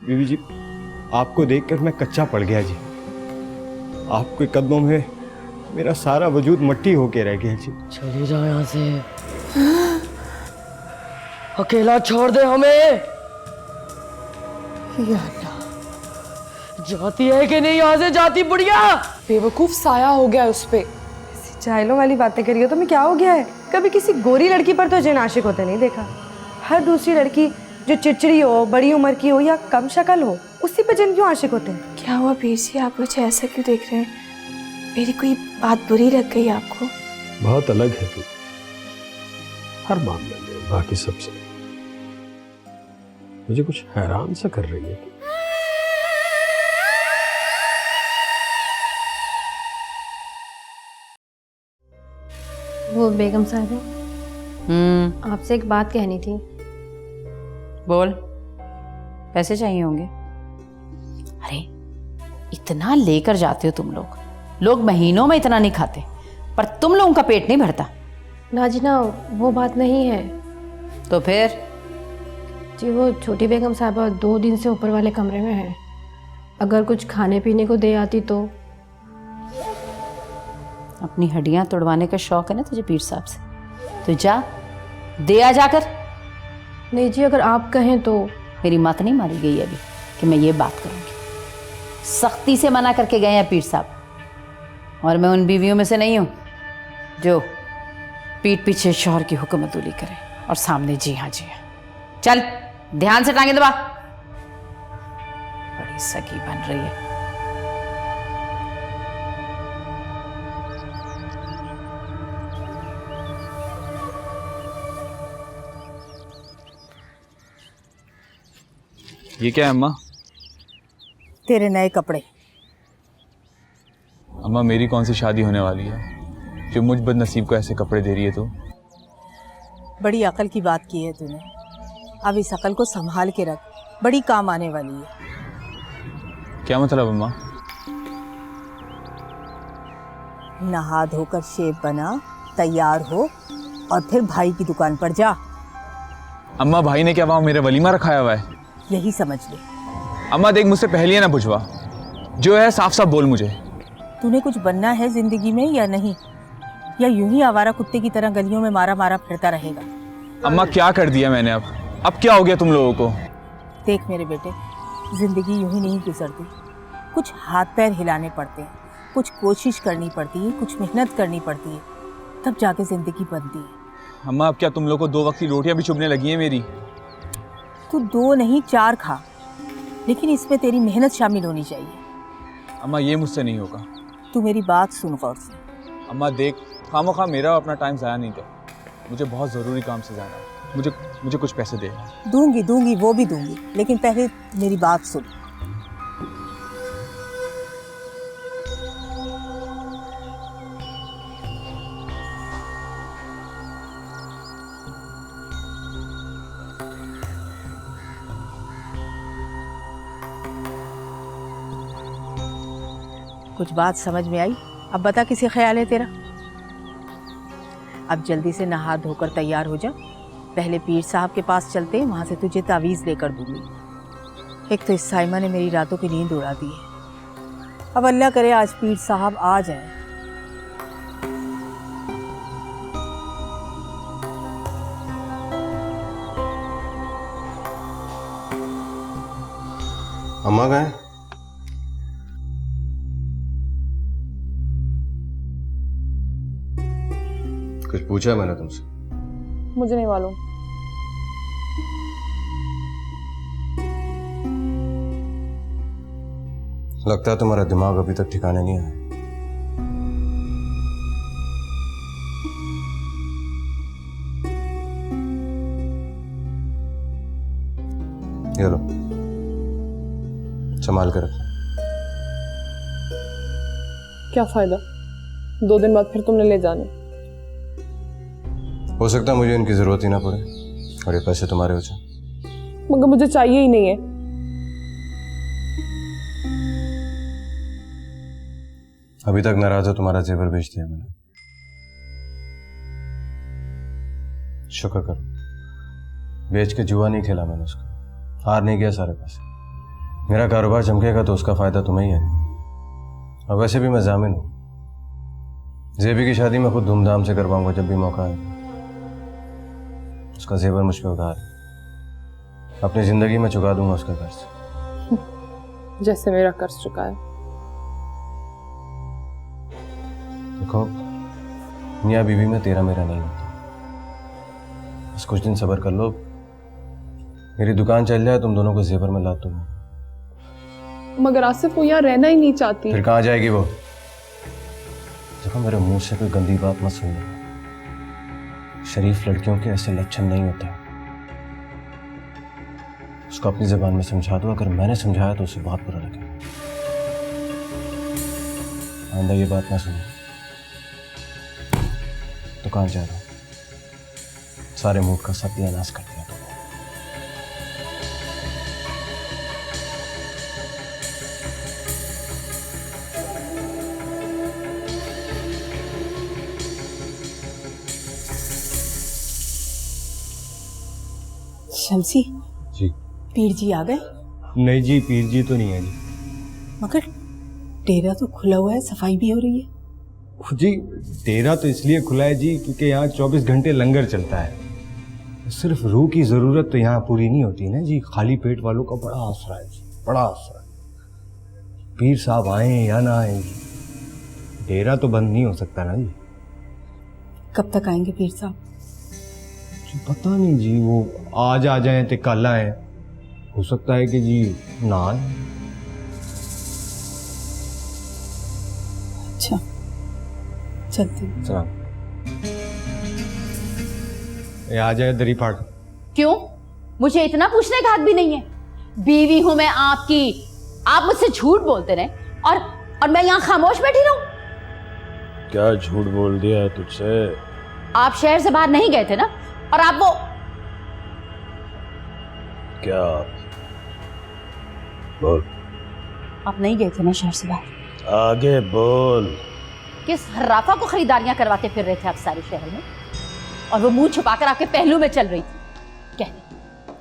बीवी जी, आपको देखकर मैं कच्चा पड़ गया जी। आपके कदमों में मेरा सारा वजूद मट्टी होके रह गया जी। चली जाओ यहाँ से, अकेला छोड़ दे हमें। या अल्लाह, जाती है कि नहीं यहाँ से? जाती बुढ़िया। बेवकूफ साया हो गया उस पे। ऐसी जाहिलों वाली बातें करियो तो मैं क्या हो गया है? कभी किसी गोरी लड़की पर तो जिन आशिक होते नहीं देखा। हर दूसरी लड़की जो चिड़चिड़ी हो, बड़ी उम्र की हो या कम शक्ल हो, उसी पे जिन क्यों आशिक होते हैं? क्या हुआ पीर जी, आप मुझे ऐसा क्यों देख रहे हैं? मेरी कोई बात बुरी लग गई आपको? बहुत अलग है तू हर मामले में बाकी सबसे। मुझे कुछ हैरान सा कर रही है तू। वो बेगम साहब, आपसे एक बात कहनी थी। बोल। पैसे चाहिए होंगे? अरे इतना लेकर जाते हो तुम लोग। लोग महीनों में इतना नहीं खाते, पर तुम लोगों का पेट नहीं भरता। ना जी ना, वो बात नहीं है। तो फिर? जी वो छोटी बेगम साहबा 2 दिन से ऊपर वाले कमरे में है। अगर कुछ खाने पीने को दे आती तो। अपनी हड्डियां तोड़वाने का शौक है ना तुझे पीर साहब से, तो जा दे आ जाकर। नहीं जी, अगर आप कहें तो। मेरी मत नहीं मारी गई अभी कि मैं ये बात करूंगी। सख्ती से मना करके गए हैं पीर साहब, और मैं उन बीवियों में से नहीं हूं जो पीठ पीछे शौहर की हुक्मतुली करे और सामने जी हाँ जी हाँ। चल ध्यान से टांगे दबा। बड़ी सगी बन रही है। ये क्या है अम्मा? तेरे नए कपड़े। अम्मा मेरी कौन सी शादी होने वाली है जो मुझ बदनसीब को ऐसे कपड़े दे रही है? तो बड़ी अकल की बात की है तूने। अब इस अकल को संभाल के रख, बड़ी काम आने वाली है। क्या मतलब अम्मा? नहा धोकर शेप बना, तैयार हो और फिर भाई की दुकान पर जा। अम्मा भाई ने क्या वहाँ मेरा वलीमा रखाया हुआ है? यही समझ ले। अम्मा देख, मुझसे पहले ना बुझवा, जो है साफ साफ बोल मुझे। तूने कुछ बनना है जिंदगी में या नहीं, या यूं ही आवारा कुत्ते की तरह गलियों में मारा मारा फिरता रहेगा? अम्मा क्या कर दिया मैंने? अब क्या हो गया तुम लोगों को? देख मेरे बेटे, जिंदगी यूं ही नहीं गुजरती। कुछ हाथ पैर हिलाने पड़ते हैं, कुछ कोशिश करनी पड़ती है, कुछ मेहनत करनी पड़ती है, तब जाके जिंदगी बनती है। अम्मा अब क्या तुम लोग को 2 वक्त की रोटियां भी चुभने लगी हैं मेरी? तू 2 नहीं 4 खा, लेकिन इसमें तेरी मेहनत शामिल होनी चाहिए। अम्मा ये मुझसे नहीं होगा। तू मेरी बात सुन गौर से। अम्मा देख, खामोखा मेरा अपना टाइम ज़ाया नहीं कर। मुझे बहुत ज़रूरी काम से जाना है। मुझे कुछ पैसे दे। दूंगी वो भी दूंगी, लेकिन पहले मेरी बात सुन। कुछ बात समझ में आई? अब बता किसी ख्याल है तेरा? अब जल्दी से नहा धोकर तैयार हो जा। पहले पीर साहब के पास चलते हैं, वहाँ से तुझे तावीज़ लेकर दूंगी। एक तो इस साइमा ने मेरी रातों की नींद उड़ा दी है। अब अल्लाह करे आज पीर साहब आ जाए। अम्मा गए? कुछ पूछा मैंने तुमसे? मुझे नहीं मालूम। लगता है तुम्हारा दिमाग अभी तक ठिकाने नहीं आया। ये लो, संभाल कर रखना। क्या फायदा, 2 दिन बाद फिर तुमने ले जाने। हो सकता है मुझे इनकी जरूरत ही ना पड़े और ये पैसे तुम्हारे हो जाए। मगर मुझे चाहिए ही नहीं है। अभी तक नाराज हो, तुम्हारा जेवर बेच दिया मैंने। शुक्र करो, बेच के जुआ नहीं खेला मैंने उसका, हार नहीं गया सारे पैसे। मेरा कारोबार चमकेगा तो उसका फायदा तुम्हें ही है। और वैसे भी मैं जामिन हूं, जेबी की शादी मैं खुद धूमधाम से करवाऊंगा जब भी मौका है। उसका जेवर मुझ पे उधार है, अपनी जिंदगी में चुका दूंगा उसका कर्ज। जैसे मेरा कर्ज चुका है। देखो, मियाँ बीवी में तेरा मेरा नहीं होता। बस कुछ दिन सब्र कर लो, मेरी दुकान चल जाए, तुम दोनों को जेवर में ला दूंगा। मगर आसिफ वो यहाँ रहना ही नहीं चाहती। फिर कहाँ जाएगी वो? देखो, मेरे मुंह से कोई गंदी बात मत सुनना। शरीफ लड़कियों के ऐसे लक्षण नहीं होते। उसको अपनी जबान में समझा दो, अगर मैंने समझाया तो उसे बहुत बुरा लगेगा। आइंदा ये बात ना सुनो। दुकान जा रहा हूं, सारे मूड का सत्यानाश कर दिया तुमने। शमसी, जी। पीर जी आ गए? नहीं जी, पीर जी तो नहीं है जी। मगर डेरा तो खुला हुआ है, सफाई भी हो रही है। जी, डेरा तो इसलिए खुला है जी क्योंकि यहाँ 24 घंटे लंगर चलता है। सिर्फ रूह की जरूरत तो यहाँ पूरी नहीं होती ना जी, खाली पेट वालों का बड़ा आसरा है जी, बड़ा आसरा है। पीर साहब आए या ना आए जी, डेरा तो बंद नहीं हो सकता ना जी। कब तक आएंगे पीर साहब? जी पता नहीं जी, वो आज आ जाए तो कल आए, हो सकता है कि जी ना आए। अच्छा, चलती हूँ। चला, ये आ जाए दरी फाड़। क्यों? मुझे इतना पूछने का हक भी नहीं है? बीवी हूं मैं आपकी, आप मुझसे झूठ बोलते रहे और मैं यहाँ खामोश बैठी रहूं? क्या झूठ बोल दिया है तुझसे? आप शहर से बाहर नहीं गए थे ना? और आप वो क्या? बोल। आप नहीं गए थे ना शहर से बाहर? आगे बोल। किस हर्राफा को खरीदारियां करवाते फिर रहे थे आप सारे शहर में, और वो मुंह छुपाकर आपके पहलू में चल रही थी?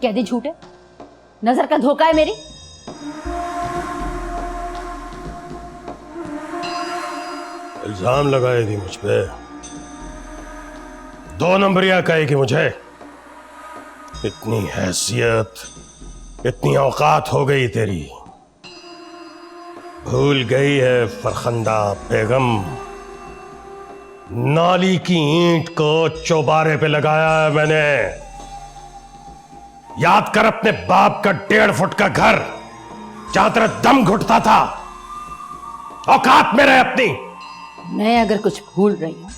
कह दी झूठ है, नजर का धोखा है मेरी। इल्जाम लगाएगी मुझ पे, 2 नंबरिया कहेगी मुझे। इतनी हैसियत, इतनी औकात हो गई तेरी, भूल गई है फरखंदा बेगम। नाली की ईंट को चौबारे पे लगाया है मैंने। याद कर अपने बाप का 1.5 फुट का घर, जहां तेरा दम घुटता था। औकात में रहे अपनी। मैं अगर कुछ भूल रही हूं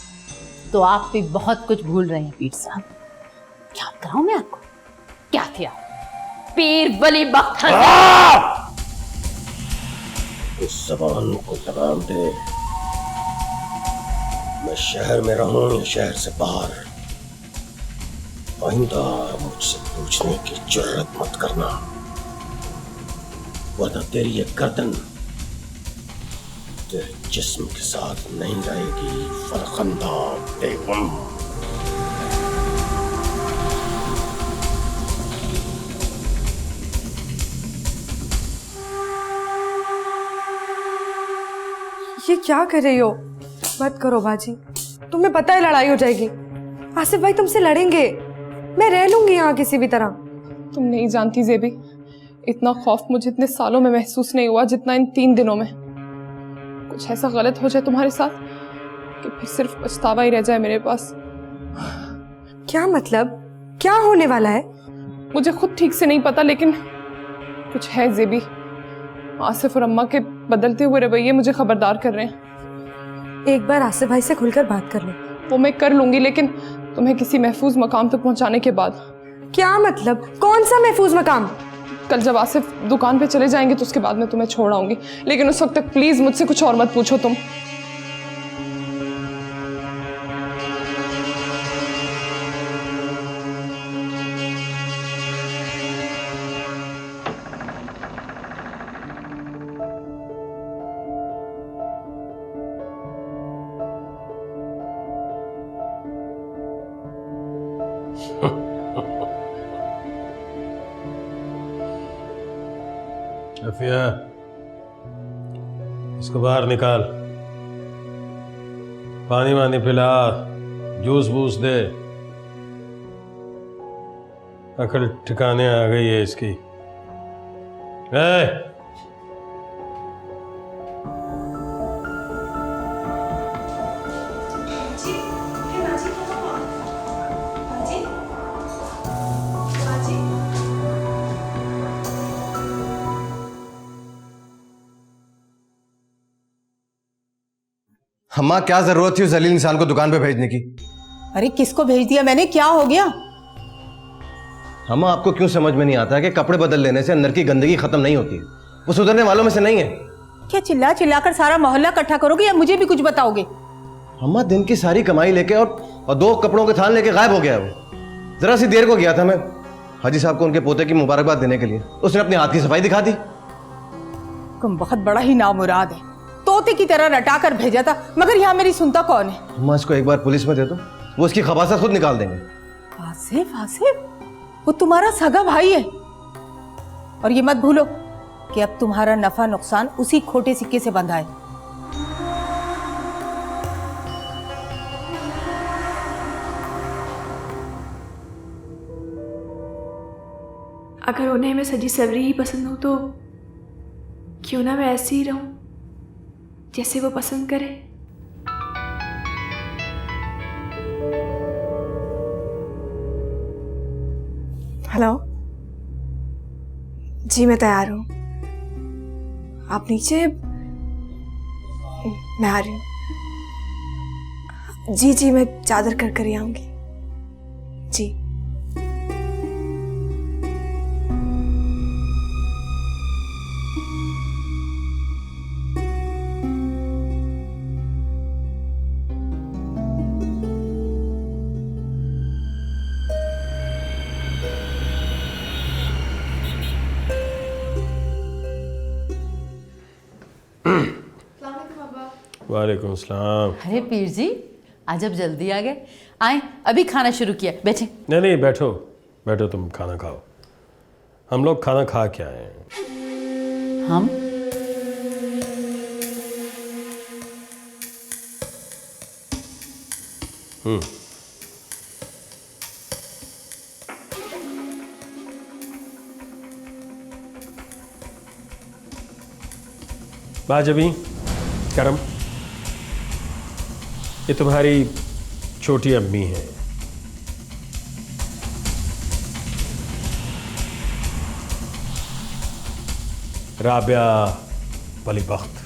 तो आप भी बहुत कुछ भूल रहे हैं पीर साहब। याद कराऊं मैं आपको? क्या थे आप? पीर वली बख्त। इस जबान को लगाम दे। मैं शहर में रहूं या शहर से बाहर, आइंदा मुझसे पूछने की जरूरत मत करना, वरना तेरी ये गर्दन तेरे जिस्म के साथ नहीं रहेगी फरखंदा बेगम। ये क्या कर रही हो? मत करो बाजी, तुम्हें पता है लड़ाई हो जाएगी। आसिफ भाई तुमसे लड़ेंगे, मैं रह लूंगी यहाँ किसी भी तरह। तुम नहीं जानती जेबी, इतना खौफ मुझे इतने सालों में महसूस नहीं हुआ जितना इन 3 दिनों में। कुछ ऐसा गलत हो जाए तुम्हारे साथ कि फिर सिर्फ पछतावा ही रह जाए मेरे पास। क्या मतलब? क्या होने वाला है? मुझे खुद ठीक से नहीं पता, लेकिन कुछ है जेबी। आसिफ और अम्मा के बदलते हुए रवैये मुझे खबरदार कर रहे हैं। एक बार आसिफ भाई से खुलकर बात कर लो। वो मैं कर लूंगी, लेकिन तुम्हें किसी महफूज मकाम तक पहुंचाने के बाद। क्या मतलब? कौन सा महफूज मकाम? कल जब आसिफ दुकान पे चले जाएंगे तो उसके बाद मैं तुम्हें छोड़ आऊंगी, लेकिन उस वक्त तक प्लीज मुझसे कुछ और मत पूछो तुम। शफिया, इसको बाहर निकाल, पानी वानी पिला, जूस बूस दे। अकल ठिकाने आ गई है इसकी। ए! अम्मा, क्या जरूरत थी उस जलील इंसान को दुकान पे भेजने की? अरे किसको भेज दिया मैंने, क्या हो गया? अम्मा, आपको क्यों समझ में नहीं आता कि कपड़े बदल लेने से अंदर की गंदगी खत्म नहीं होती? वो सुधरने वालों में से नहीं है। क्या चिल्ला चिल्ला कर सारा मोहल्ला इकट्ठा करोगे या मुझे भी कुछ बताओगे? अम्मा, दिन की सारी कमाई लेके और 2 कपड़ों के थान लेके गायब हो गया वो। जरा सी देर को गया था मैं हाजी साहब को उनके पोते की मुबारकबाद देने के लिए। उसने अपने हाथ की सफाई दिखा दी। तुम बहुत बड़ा ही नामुराद है, तोते की तरह रटा कर भेजा था, मगर यहाँ मेरी सुनता कौन है? अम्मा, इसको एक बार पुलिस में दे दो, वो उसकी खबासा खुद निकाल देंगे। आसिफ, आसिफ, वो तुम्हारा सगा भाई है। और ये मत भूलो कि अब तुम्हारा नफा नुकसान उसी खोटे सिक्के से बंधा है। अगर उन्हें मैं सजी सवरी ही पसंद हूँ तो क्यों ना मैं ऐसी ही रहूं जैसे वो पसंद करे। हेलो जी, मैं तैयार हूँ, आप नीचे, मैं आ रही हूँ। जी जी, मैं चादर कर कर ही आऊँगी जी। वालेकुम सलाम। अरे पीर जी, आज आप जल्दी आ गए। आए, अभी खाना शुरू किया, बैठे। नहीं नहीं, बैठो बैठो, तुम खाना खाओ। हम लोग खाना खा के आए हैं। हम बाजबी, करम, ये तुम्हारी छोटी अम्मी है। राबिया वली बख्त।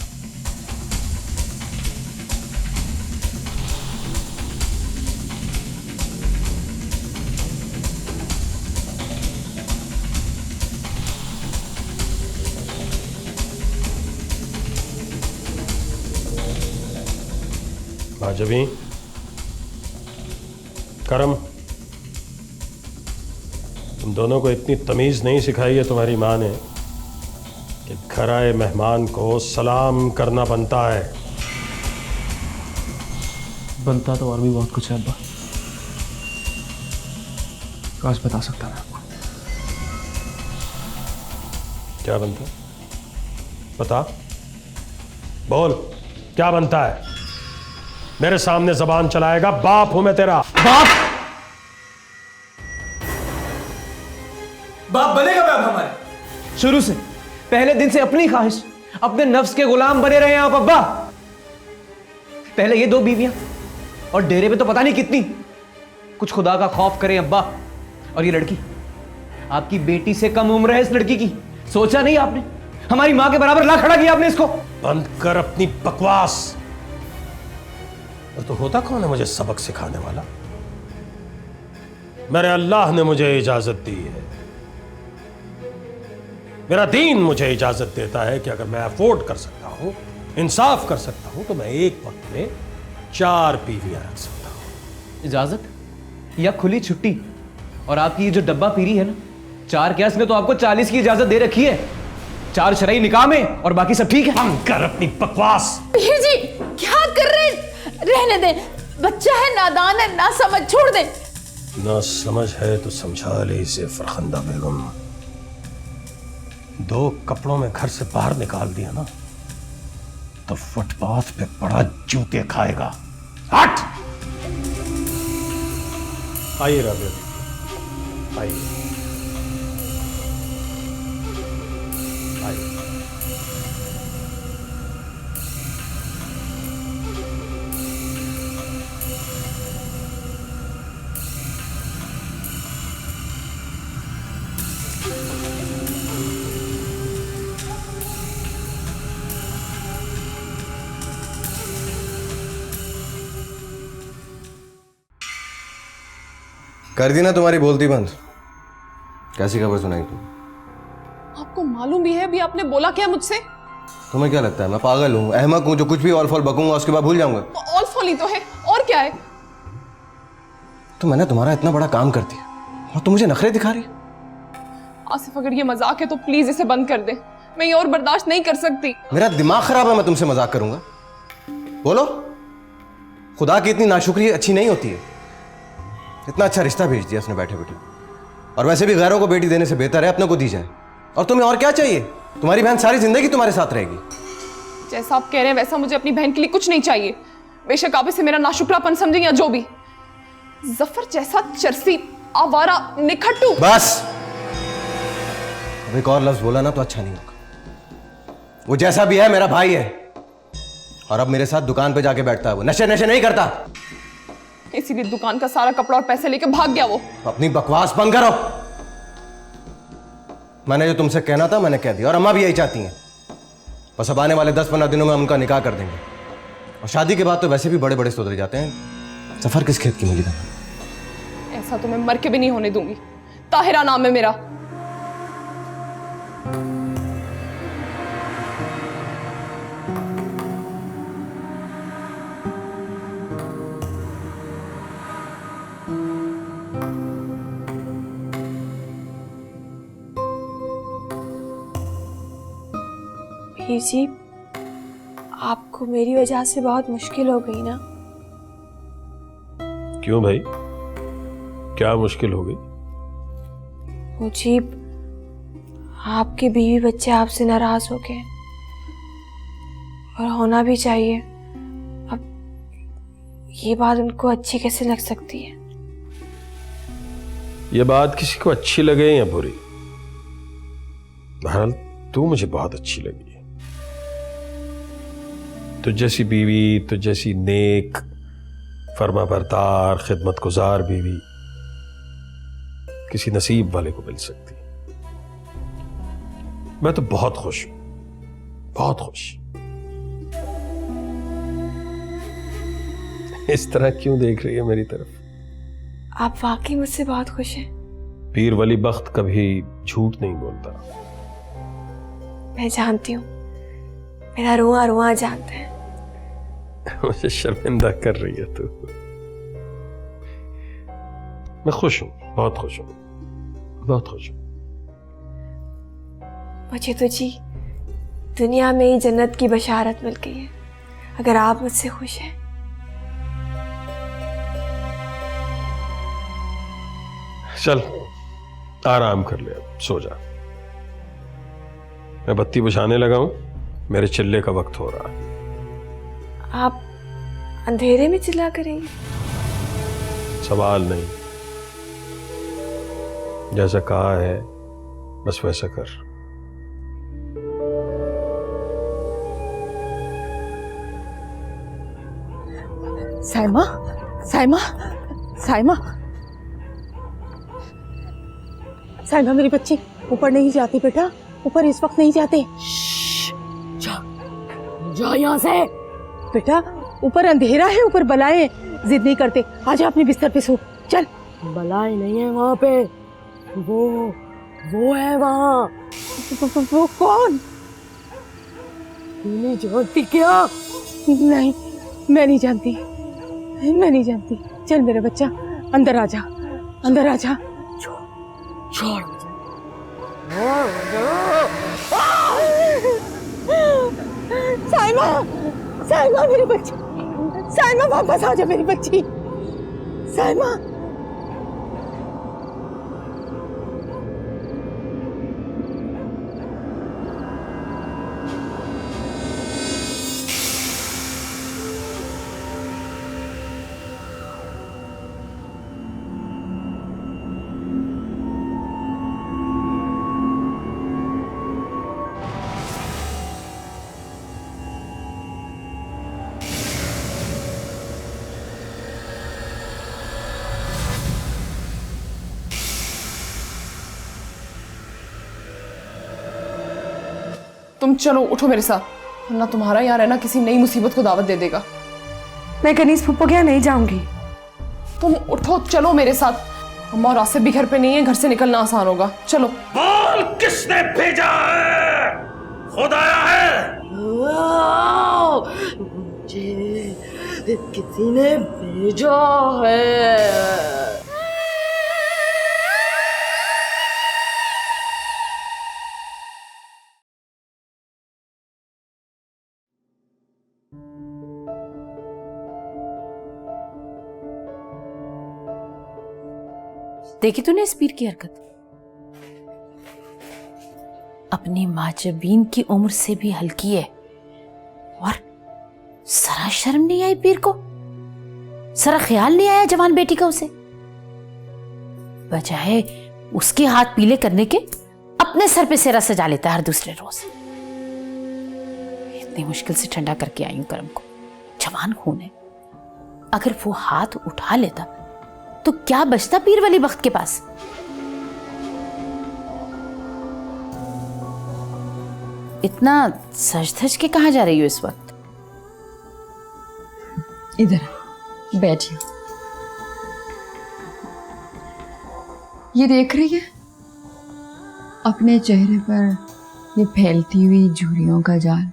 बाजबी, करम, तुम दोनों को इतनी तमीज़ नहीं सिखाई है तुम्हारी माँ ने कि घर आए मेहमान को सलाम करना बनता है। बनता तो और भी बहुत कुछ है अब्बा, काश बता सकता मैं आपको। क्या बनता है? बता, बोल, क्या बनता है? मेरे सामने जबान चलाएगा? बाप हूं मैं तेरा। बाप बनेगा मैं अब हमारे। शुरू से, पहले दिन से अपनी ख्वाहिश, अपने नफ्स के गुलाम बने रहे हैं आप अब्बा। पहले ये 2 बीवियां और डेरे पे तो पता नहीं कितनी। कुछ खुदा का खौफ करें अब्बा। और ये लड़की आपकी बेटी से कम उम्र है। इस लड़की की सोचा नहीं आपने? हमारी मां के बराबर ला खड़ा किया आपने इसको। बंद कर अपनी बकवास। और तो होता कौन है मुझे सबक सिखाने वाला? मेरे अल्लाह ने मुझे इजाजत दी है। मेरा दीन मुझे इजाजत देता है कि अगर मैं अफोर्ड कर सकता हूं, इंसाफ कर सकता हूं, तो मैं एक वक्त में 4 बीवियां रख सकता हूं। इजाजत या खुली छुट्टी? और आपकी ये जो डब्बा पीरी है ना, 4 क्या, इसने तो आपको 40 की इजाजत दे रखी है। 4 शरई निकाह में और बाकी सब ठीक है। हम कर अपनी बकवास। पीर जी क्या कर रहे हैं? रहने दें, बच्चा है, नादान है, ना समझ, छोड़ दें। ना समझ है तो समझा ले इसे फरखंदा बेगम। 2 कपड़ों में घर से बाहर निकाल दिया ना तो फुटपाथ पे बड़ा जूते खाएगा। हट! आइए राबिया, आइए आइए। कर दी ना तुम्हारी बोलती बंद। कैसी खबर सुनाई तुम? आपको मालूम भी है अभी आपने बोला क्या मुझसे? तुम्हें क्या लगता है मैं पागल हूँ, अहमक हूँ जो कुछ भी ऑल फॉल बकूंगा उसके बाद भूल जाऊंगा? तो ऑल फॉल ही तो है, और क्या है? तो मैंने तुम्हारा इतना बड़ा काम कर दिया और तुम मुझे नखरे दिखा रही? आसिफ अगर ये मजाक है तो प्लीज इसे बंद कर दे, मैं ये और बर्दाश्त नहीं कर सकती। मेरा दिमाग खराब है, मैं तुमसे मजाक करूंगा? बोलो, खुदा की इतनी नाशुक्री अच्छी नहीं होती है। इतना अच्छा रिश्ता भेज दिया उसने बैठे बैठे, और वैसे भी गैरों को बेटी देने से बेहतर है अपने को दी जाए। और तुम्हें और क्या चाहिए? तुम्हारी बहन सारी जिंदगी तुम्हारे साथ रहेगी। जैसा आप कह रहे हैं वैसा मुझे अपनी बहन के लिए कुछ नहीं चाहिए, बेशक आप इसे मेरा नाशुक्रापन समझें या जो भी। जफर जैसा चरसी, आवारा, निखट्टू। बस अब एक और लफ्ज बोला ना तो अच्छा नहीं होगा। वो जैसा भी है मेरा भाई है, और अब मेरे साथ दुकान पे जाके बैठता है। वो नशे नशे नहीं करता, इसीलिए दुकान का सारा कपड़ा और पैसे लेके भाग गया वो। अपनी बकवास बंद करो। मैंने जो तुमसे कहना था मैंने कह दिया, और अम्मा भी यही चाहती हैं। बस अब आने वाले 10-15 दिनों में हम उनका निकाह कर देंगे, और शादी के बाद तो वैसे भी बड़े बड़े सुधर जाते हैं। सफर किस खेत की मुझे? ऐसा तो मैं मर के भी नहीं होने दूंगी। ताहिरा नाम है मेरा। हीर जी, आपको मेरी वजह से बहुत मुश्किल हो गई ना? क्यों भाई, क्या मुश्किल हो गई? मुझे आपके बीवी बच्चे आपसे नाराज हो गए, और होना भी चाहिए। अब ये बात उनको अच्छी कैसे लग सकती है? ये बात किसी को अच्छी लगे या बुरी, बहरहाल तू मुझे बहुत अच्छी लगी है। तुझ जैसी बीवी, तुझ जैसी नेक, फर्माबरदार, खिदमतगुजार बीवी किसी नसीब वाले को मिल सकती है। मैं तो बहुत खुश हूं, बहुत खुश। इस तरह क्यों देख रही है मेरी तरफ? आप वाकई मुझसे बहुत खुश हैं। पीर वली बख्त कभी झूठ नहीं बोलता। मैं जानती हूँ, मेरा रुआ रुआ जानता है। मुझे शर्मिंदा कर रही है तू। मैं खुश हूं, बहुत खुश हूं, बहुत खुश हूं। मुझे तो जी दुनिया में ही जन्नत की बशारत मिल गई है, अगर आप मुझसे खुश हैं। चल आराम कर ले, अब सो जा। मैं बत्ती बुझाने लगा हूं, मेरे चिल्ले का वक्त हो रहा है। आप अंधेरे में चिल्ला करेंगे? सवाल नहीं, जैसा कहा है बस वैसा कर। साइमा, साइमा, साइमा, साइमा मेरी बच्ची, ऊपर नहीं जाती बेटा, ऊपर इस वक्त नहीं जाते। जा, जा यहाँ से बेटा, ऊपर अंधेरा है, ऊपर बलाएं, जिद नहीं करते। आजा अपने बिस्तर पे सो, चल। बलाएं नहीं है वहाँ पे, वो है वहाँ। वो कौन? नहीं जानती क्या? नहीं, मैं नहीं जानती, मैं नहीं जानती। चल मेरा बच्चा, अंदर आजा, अंदर आजा। छोड़ साइमा, साइमा मेरी बच्ची, साइमा वापस आ जा मेरी बच्ची, साइमा। तुम चलो, उठो मेरे साथ, वरना तुम्हारा यहाँ रहना किसी नई मुसीबत को दावत दे देगा। मैं कनीज फूफो के यहाँ नहीं जाऊंगी। तुम उठो, चलो मेरे साथ। अम्मा और आसिफ भी घर पे नहीं है, घर से निकलना आसान होगा। चलो। बोल, किसने भेजा है? खुद आया है? मुझे किसी ने भेजा है। देखी तूने इस पीर की हरकत? अपनी माजबीन की उम्र से भी हल्की है और जरा शर्म नहीं आई पीर को, जरा ख्याल नहीं आया जवान बेटी का उसे। बजाय उसके हाथ पीले करने के अपने सर पे सेरा सजा लेता है हर दूसरे रोज। इतनी मुश्किल से ठंडा करके आई हूं करम को, जवान खून है। अगर वो हाथ उठा लेता तो क्या बचता पीर वाली बख्त के पास। इतना सज धज के कहां जा रही हो इस वक्त? इधर बैठिए। ये देख रही है अपने चेहरे पर ये फैलती हुई झुर्रियों का जाल?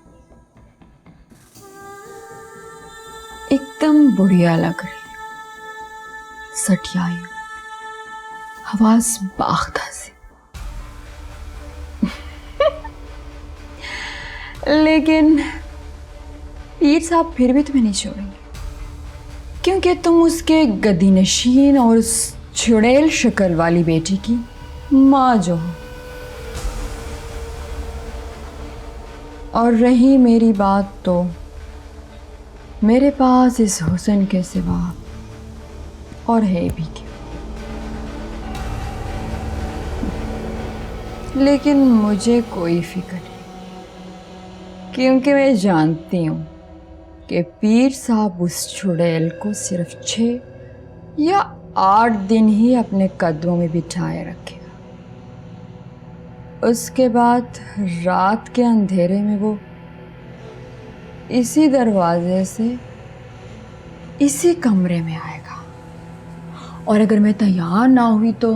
एकदम बुढ़िया लग रही, सटियाई, हवास बाख्ता से। लेकिन पीर साहब फिर भी तुम्हें नहीं छोड़ेंगे, क्योंकि तुम उसके गद्दीनशीन और उस चुड़ैल शक्ल वाली बेटी की माँ जो हो। और रही मेरी बात, तो मेरे पास इस हुस्न के सिवा और है भी क्या। लेकिन मुझे कोई फिक्र नहीं, क्योंकि मैं जानती हूँ कि पीर साहब उस चुड़ैल को सिर्फ 6 या 8 दिन ही अपने कदमों में बिठाए रखेगा। उसके बाद रात के अंधेरे में वो इसी दरवाजे से इसी कमरे में आएगा, और अगर मैं तैयार ना हुई तो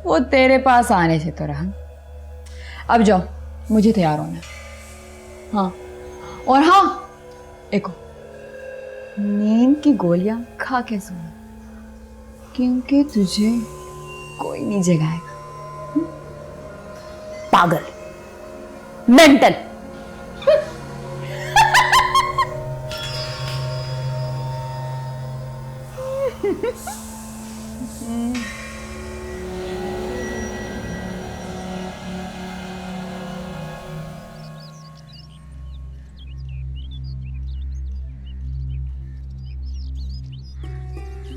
वो तेरे पास आने से तो रहा। अब जाओ, मुझे तैयार होना। हाँ, और हाँ, देखो, नींद की गोलियां खा के सोना, क्योंकि तुझे कोई नहीं जगाएगा। पागल, मेंटल।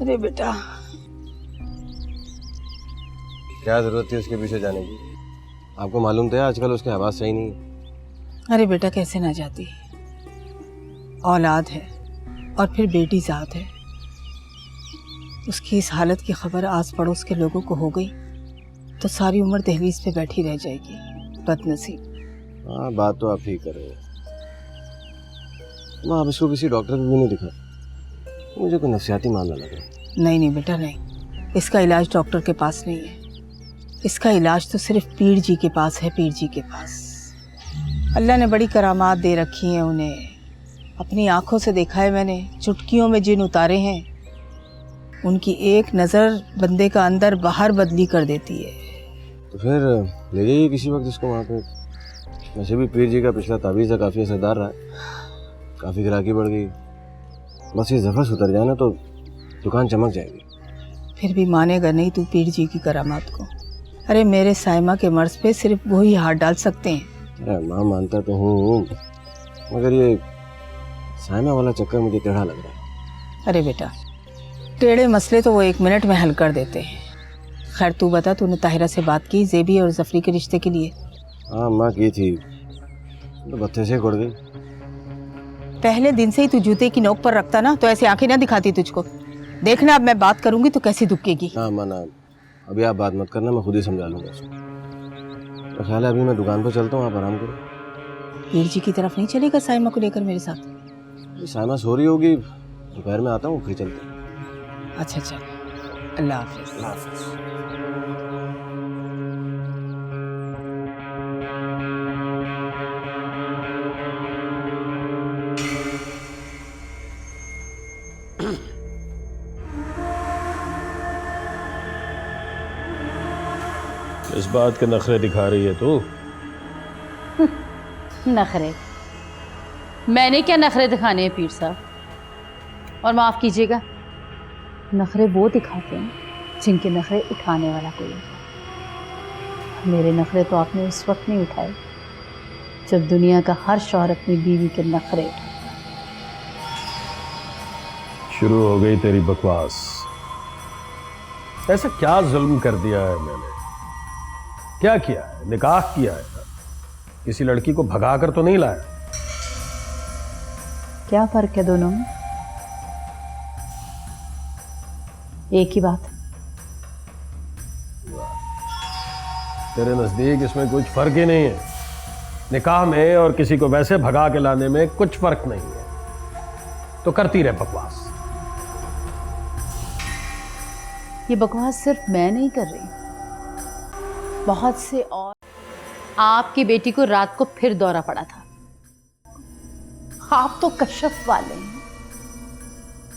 अरे बेटा, क्या जरूरत थी उसके पीछे जाने की? आपको मालूम था आजकल उसके आवाज सही नहीं है। अरे बेटा, कैसे ना जाती। औलाद है और फिर बेटी ज़ात है। उसकी इस हालत की खबर आस पड़ोस के लोगों को हो गई तो सारी उम्र दहलीज पे बैठी रह जाएगी। बदनसीब। हाँ, बात तो आप ठीक कर रहे हो। मैं आप इसको किसी डॉक्टर को भी नहीं दिखा, मुझे कोई नफसियाती मामला लग रहा है। नहीं नहीं बेटा, नहीं। इसका इलाज डॉक्टर के पास नहीं है। इसका इलाज तो सिर्फ पीर जी के पास है, पीर जी के पास। अल्लाह ने बड़ी करामात दे रखी हैं उन्हें। अपनी आंखों से देखा है मैंने, चुटकियों में जिन उतारे हैं। उनकी एक नज़र बंदे का अंदर बाहर बदली कर देती है। तो फिर ले जाइए किसी वक्त इसको वहाँ पे। वैसे भी पीर जी का पिछला तावीज़ काफ़ी असरदार रहा है, काफ़ी ग्राहकी बढ़ गई। बस ये जफर उतर जाए ना तो दुकान चमक जाएगी। फिर भी मानेगा नहीं तू पीर जी की करामात को। अरे मेरे साइमा के मर्ज पे सिर्फ वही हाथ डाल सकते हैं। अरे माँ, मानता तो हूँ, मगर ये साइमा वाला चक्कर मुझे टेढ़ा लग रहा है। अरे बेटा, टेढ़े मसले तो वो 1 मिनट में हल कर देते हैं। खैर तू बता, तूने ताहिरा से बात की जेबी और जफरी के रिश्ते के लिए? हाँ माँ, की थी, तो बत्ते से गुड़ गई। पहले दिन से ही तू जूते की नोक पर रखता ना तो ऐसी आंखें ना दिखाती तुझको। देखना अब मैं बात करूंगी तो कैसी दुखेगी। हाँ माँ, ना अभी आप बात मत करना, मैं खुद ही समझा लूंगा उसको। तो ख्याल है अभी मैं दुकान पर चलता हूँ, आप आराम करो। वीर जी की तरफ नहीं चलेगा साइमा को लेकर मेरे साथ? साइमा सो रही होगी, दोपहर में आता हूँ, फिर चलते हैं। अच्छा चल, अल्लाह हाफिज। अल्लाह हाफिज। इस बात के नखरे दिखा रही है तू? नखरे? मैंने क्या नखरे दिखाने हैं पीर साहब? और माफ़ कीजिएगा, नखरे वो दिखाते हैं जिनके नखरे उठाने वाला कोई है। मेरे नखरे तो आपने उस वक्त नहीं उठाए जब दुनिया का हर शौहर अपनी बीवी के नखरे उठाए। शुरू हो गई तेरी बकवास। ऐसा क्या जुल्म कर दिया है मैंने? क्या किया है? निकाह किया है, किसी लड़की को भगा कर तो नहीं लाया। क्या फर्क है दोनों में? एक ही बात। तेरे नजदीक इसमें कुछ फर्क ही नहीं है। निकाह में और किसी को वैसे भगा के लाने में कुछ फर्क नहीं है। तो करती रहे बकवास। ये बकवास सिर्फ मैं नहीं कर रही, बहुत से और। आपकी बेटी को रात को फिर दौरा पड़ा था। आप तो कशफ वाले हैं,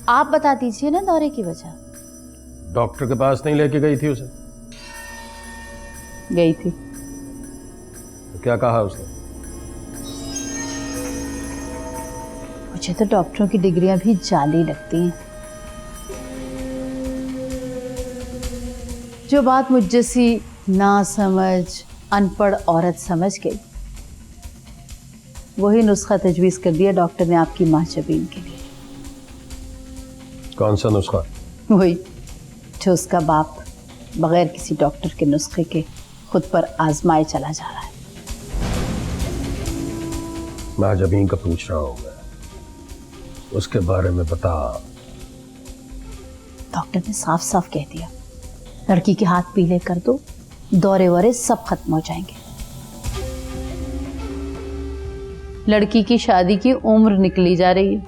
आप बता दीजिए ना दौरे की वजह। डॉक्टर के पास नहीं लेके गई थी उसे? गई थी। तो क्या कहा उसने? मुझे तो डॉक्टरों की डिग्रियां भी जाली लगती हैं। जो बात मुझ जैसी ना समझ अनपढ़ औरत समझ गई, वही नुस्खा तजवीज़ कर दिया डॉक्टर ने आपकी माँ जबीन के लिए। कौन सा नुस्खा? वही जो उसका बाप बगैर किसी डॉक्टर के नुस्खे के खुद पर आजमाए चला जा रहा है। माँ जबीन का पूछ रहा हूं मैं, उसके बारे में बता। डॉक्टर ने साफ साफ कह दिया, लड़की के हाथ पीले कर दो, दौरे वोरे सब खत्म हो जाएंगे। लड़की की शादी की उम्र निकली जा रही है।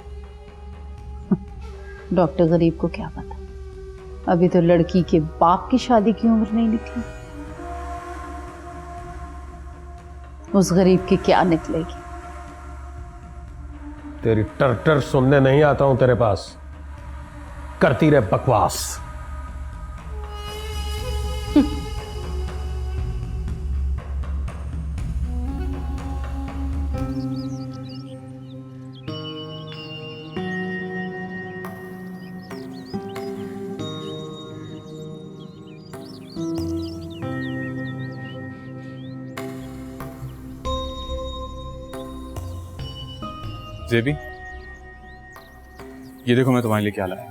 डॉक्टर गरीब को क्या पता, अभी तो लड़की के बाप की शादी की उम्र नहीं निकली। उस गरीब की क्या निकलेगी? तेरी टर सुनने नहीं आता हूं तेरे पास। करती रहे बकवास। जेबी, ये देखो मैं तुम्हारे लिए क्या लाया।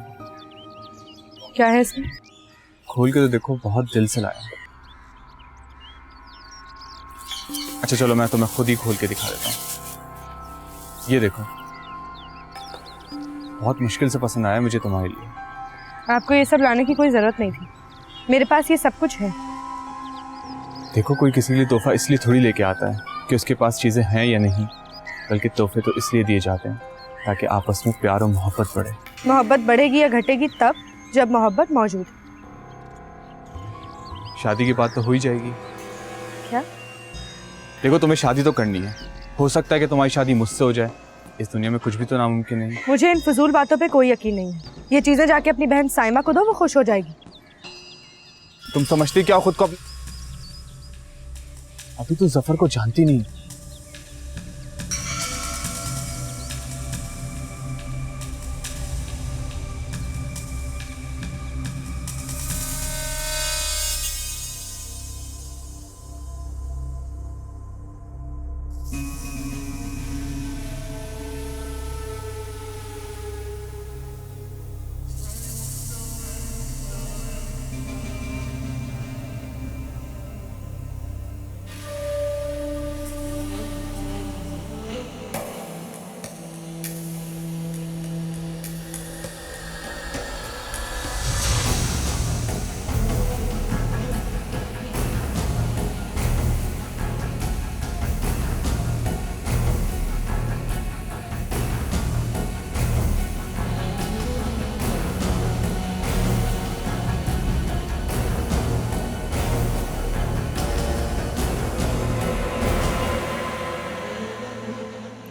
क्या है इसमें? खोल के तो देखो, बहुत दिल से लाया। अच्छा चलो मैं तुम्हें खुद ही खोल के दिखा देता हूँ। ये देखो, बहुत मुश्किल से पसंद आया मुझे तुम्हारे लिए। आपको ये सब लाने की कोई ज़रूरत नहीं थी, मेरे पास ये सब कुछ है। देखो, कोई किसी के लिए तोहफा इसलिए थोड़ी लेके आता है कि उसके पास चीज़ें हैं या नहीं, बल्कि तोहफे तो इसलिए दिए जाते हैं ताकि आपस में प्यार और मोहब्बत बढ़े। मोहब्बत बढ़ेगी या घटेगी तब जब मोहब्बत मौजूद। शादी की बात तो हो ही जाएगी। क्या? देखो, तुम्हें शादी तो करनी है। हो सकता है कि तुम्हारी शादी मुझसे हो जाए। इस दुनिया में कुछ भी तो नामुमकिन नहीं। मुझे इन फजूल बातों पे कोई यकीन नहीं है। ये चीज़ें जाके अपनी बहन साइमा को दो, वो खुश हो जाएगी। तुम समझती क्या खुद को? अभी तो जफर को जानती नहीं।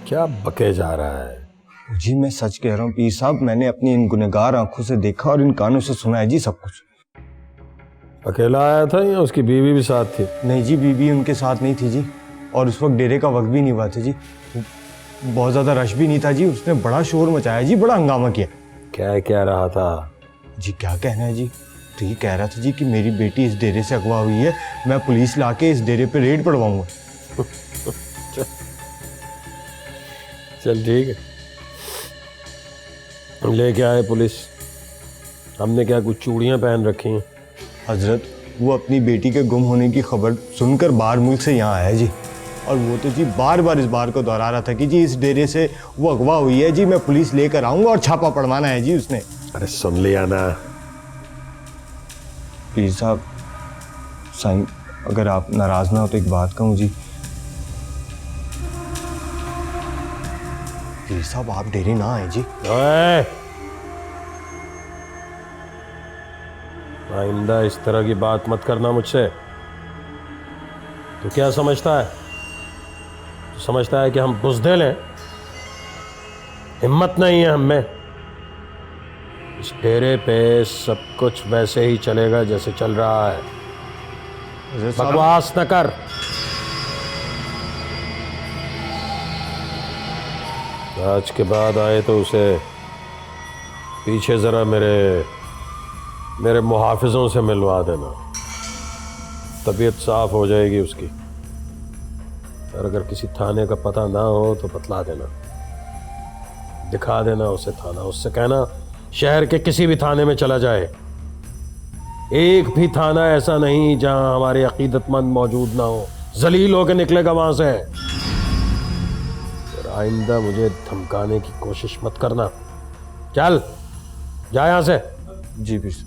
क्या बके जा रहा है? जी मैं सच कह रहा हूँ पीर साहब, मैंने अपनी इन गुनहगार आंखों से देखा और इन कानों से सुना है जी सब कुछ। अकेला आया था या उसकी बीवी भी साथ थी? नहीं जी, बीवी उनके साथ नहीं थी जी, और उस वक्त डेरे का वक्त भी नहीं हुआ था जी, बहुत ज्यादा रश भी नहीं था जी। उसने बड़ा शोर मचाया जी, बड़ा हंगामा किया। क्या कह रहा था? जी क्या कहना है जी, तो ये कह रहा था जी कि मेरी बेटी इस डेरे से अगवा हुई है, मैं पुलिस लाके इस डेरे पे रेड पड़वाऊंगा। चल ठीक है, लेके आए पुलिस। हमने क्या कुछ चूड़ियां पहन रखी हैं? हजरत वो अपनी बेटी के गुम होने की खबर सुनकर बाहर मुल्क से यहाँ आया जी, और वो तो जी बार बार इस बार को दोहरा रहा था कि जी इस डेरे से वो अगवा हुई है जी, मैं पुलिस लेकर आऊंगा और छापा पड़वाना है जी उसने। अरे सुन लिया ना पीर साहब, साईं अगर आप नाराज ना हो तो एक बात कहूँ जी। पीर साहब आप डेरे ना आए जी। आइंदा इस तरह की बात मत करना मुझसे। तो क्या समझता है? तो समझता है कि हम बुज़दिल हैं? हिम्मत नहीं है हम में। इस डेरे पे सब कुछ वैसे ही चलेगा जैसे चल रहा है। बकवास न कर। आज के बाद आए तो उसे पीछे जरा मेरे मुहाफिजों से मिलवा देना, तबीयत साफ हो जाएगी उसकी। और अगर किसी थाने का पता ना हो तो बतला देना, दिखा देना उसे थाना। उससे कहना शहर के किसी भी थाने में चला जाए, एक भी थाना ऐसा नहीं जहां हमारे अकीदतमंद मौजूद ना हो। जलील होकर निकलेगा वहां से। और आइंदा मुझे धमकाने की कोशिश मत करना। चल जा यहां से। जी पीर।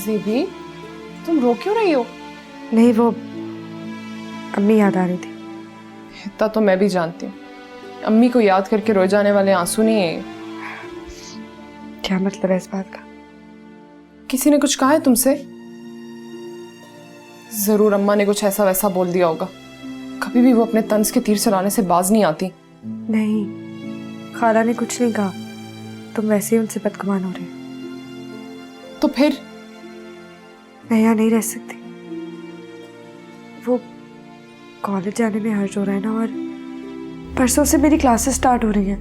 ज़ेबी, तुम रो क्यों रही हो? नहीं, वो अम्मी याद आ रही थी। इतना तो मैं भी जानती हूँ, अम्मी को याद करके रोए जाने वाले आंसू नहीं है। क्या मतलब है इस बात का? किसी ने कुछ कहा है तुमसे? जरूर अम्मा ने कुछ ऐसा वैसा बोल दिया होगा। कभी भी वो अपने तंज के तीर चलाने से बाज नहीं आती। नहीं, खाला ने कुछ नहीं कहा, तुम वैसे ही उनसे बदगुमान हो रहे हो। तो फिर? मैं यहाँ नहीं रह सकती। वो कॉलेज जाने में हर्ज हो रहा है ना, और परसों से मेरी क्लासेस स्टार्ट हो रही हैं।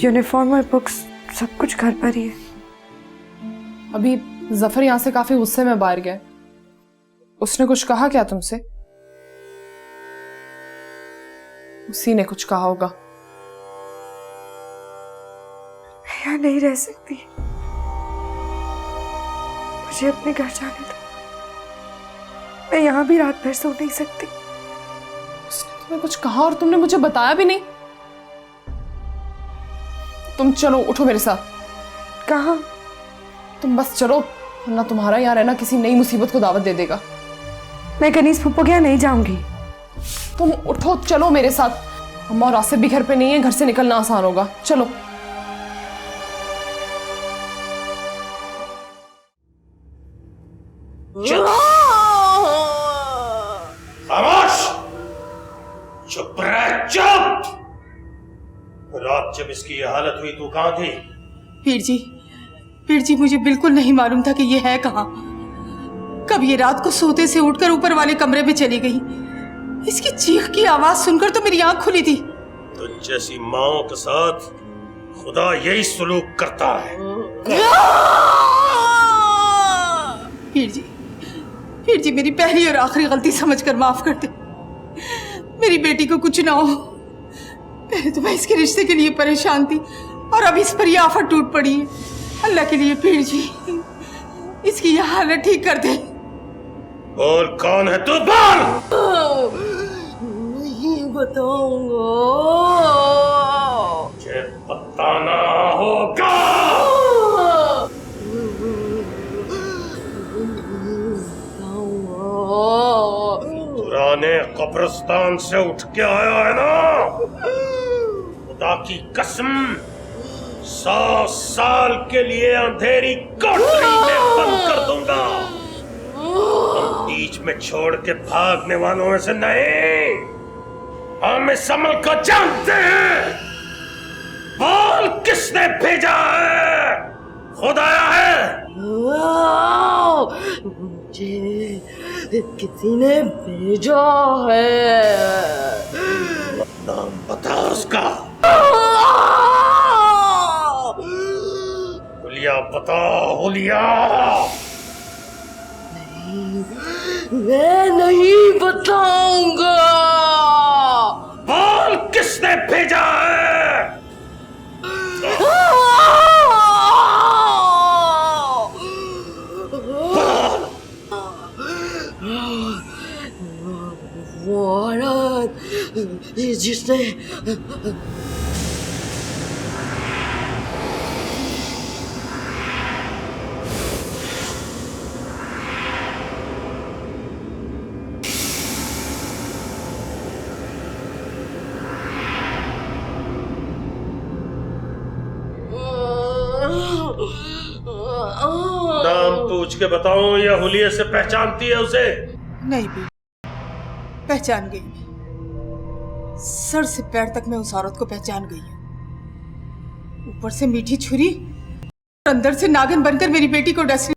यूनिफॉर्म और बुक्स सब कुछ घर पर ही है। अभी जफर यहाँ से काफी गुस्से में बाहर गया। उसने कुछ कहा क्या तुमसे? उसी ने कुछ कहा होगा। मैं यहाँ नहीं रह सकती, मुझे अपने घर जाने दो। मैं यहाँ भी रात भर सो नहीं सकती। उसने तुम्हें कुछ कहा और तुमने मुझे बताया भी नहीं? तुम चलो, उठो मेरे साथ। कहाँ? तुम बस चलो, वरना तुम्हारा यहाँ रहना किसी नई मुसीबत को दावत दे देगा। मैं कनीज फूफो के यहाँ नहीं जाऊंगी। तुम उठो, चलो मेरे साथ। अम्मा और आसिफ भी घर पे नहीं है, घर से निकलना आसान होगा। चलो। खामोश! चुप रह, चुप! रात जब इसकी ये हालत हुई तू कहाँ थी? पीर जी मुझे बिल्कुल नहीं मालूम था कि ये है कहाँ। कब ये रात को सोते से उठकर ऊपर वाले कमरे में चली गई। इसकी चीख की आवाज सुनकर तो मेरी आंख खुली थी। तो जैसी माओं के साथ खुदा यही सलूक करता है। पीर जी मेरी पहली और आखिरी गलती समझकर माफ कर दे। मेरी बेटी को कुछ ना हो। पहले तो मैं इसके रिश्ते के लिए परेशान थी, और अब इस पर यह आफत टूट पड़ी है। अल्लाह के लिए पीर जी इसकी यह हालत ठीक कर दे। बोल, कौन है तू? बोल! नहीं बताऊंगा। मुझे बताना होगा। कब्रिस्तान से उठ के आया है ना, खुदा की कसम 100 साल के लिए अंधेरी कोठरी में बंद कर दूंगा। हम बीच में छोड़ के भागने वालों में से नहीं, हम इस अमल को जानते हैं। बोल, किसने भेजा है? खुद आया है? मुझे किसी ने भेजा है। नाम बता उसका। हुलिया बता, हुलिया। मैं नहीं बताऊंगा। बोल, किसने भेजा है? वो औरत जिसने नाम पूछ के बताऊं या हुलिये से पहचानती है उसे? नहीं भी पहचान गई मैं। सर से पैर तक मैं उस औरत को पहचान गई हूँ। ऊपर से मीठी छुरी, अंदर से नागिन बनकर मेरी बेटी को डस रही।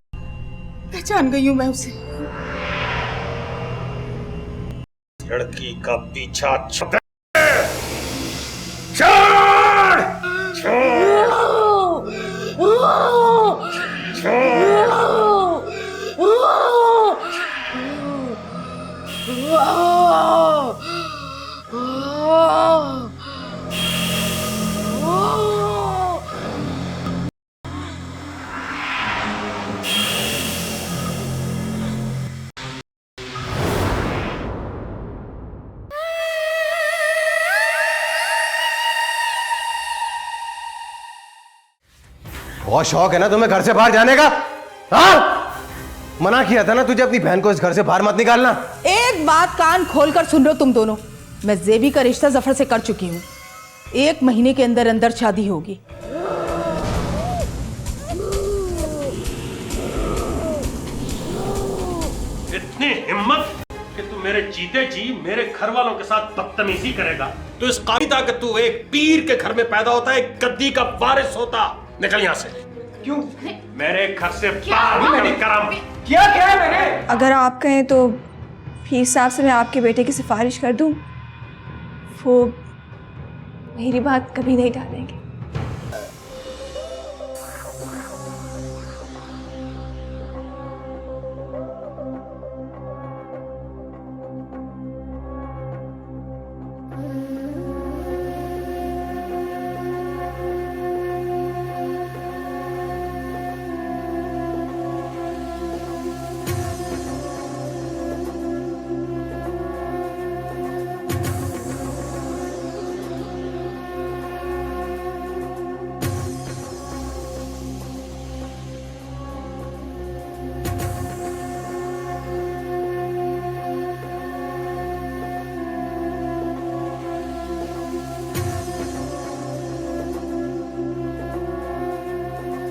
पहचान गई हूँ मैं उसे। लड़की का पीछा छोड़ छोड़ छोड़ बहुत शौक है ना तुम्हें घर से बाहर जाने का? हाँ, मना किया था ना तुझे अपनी बहन को इस घर से बाहर मत निकालना। एक बात कान खोलकर सुन लो तुम दोनों। मैं जेबी का रिश्ता जफर से कर चुकी हूँ। 1 महीने के अंदर अंदर शादी होगी। इतनी हिम्मत कि तू मेरे जीते जी मेरे घर वालों के साथ बदतमीजी करेगा? तो इस काबिल था कि तू एक पीर के घर में पैदा होता, एक गद्दी का वारिस होता। निकल यहाँ से। क्यों? मेरे घर से बाहर निकल करम। क्या है मैंने? अगर आप कहें तो पीर साहब से मैं आपके बेटे की सिफारिश कर दूं। वो मेरी बात कभी नहीं टालेंगे।